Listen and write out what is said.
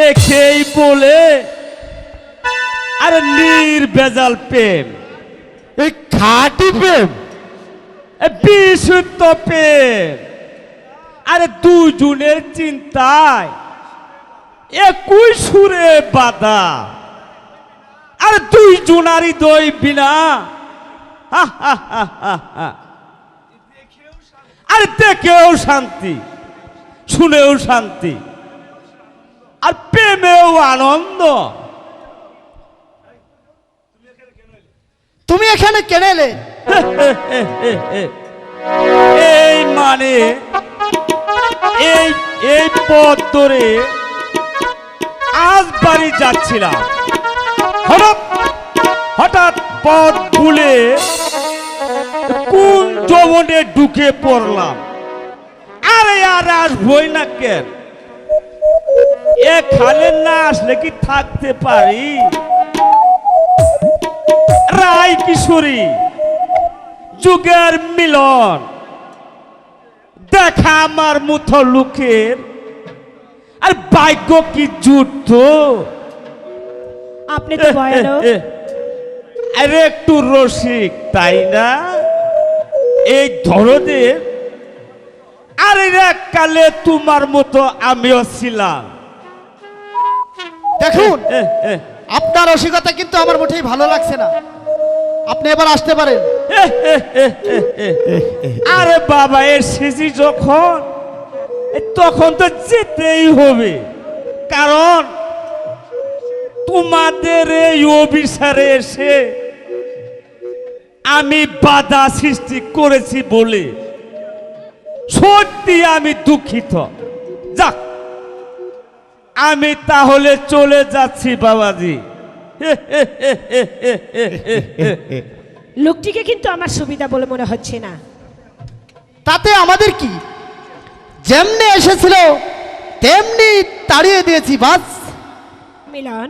একেই বলে আরে নির্ভেজাল প্রেম, এই খাঁটি প্রেম, বিশুদ্ধ প্রেম। আরে দুজনের চিন্তায় একই সুরে বাধা, আর দুইজনারই দই বিনা আর দেখেও শান্তি, শুনেও শান্তি, আর প্রেমেও আনন্দ। তুমি এখানে কেন এলে? এই মানে এই এই পথ ধরে আজ বাড়ি যাচ্ছিলাম, হঠাৎ হঠাৎ পথ ভুলে কোন যৌবনে ঢুকে পড়লাম। আরে আর আসবই না কেন? এখানে না আসলে কি থাকতে পারি? রায় কিশোরী যুগের মিলন, দেখা আমার মতো লোকের আর ভাগ্য কি যুদ্ধ। আপনি তো ভয়ানক। আরে একটু রসিক তাই না? এই ধরনের আরে কালে তোমার মতো আমিও ছিলাম। দেখুন, আপনার রসিকতা কিন্তু আমার মোটেই ভালো লাগছে না। আপনি এবার আসতে পারেন। আরে বাবা, এসেছি যখন তখন তো যেতেই হবে, কারণ তোমাদের এই অভিসারে এসে আমি বাধা সৃষ্টি করেছি বলে সত্যি আমি দুঃখিত। যাক, আমি তাহলে চলে যাচ্ছি বাবাজি। লোকটিকে কিন্তু আমার সুবিধা বলে মনে হচ্ছে না। তাতে আমাদের কি? যেমনি এসেছিল তেমনি তাড়িয়ে দিয়েছি বাস। মিলন,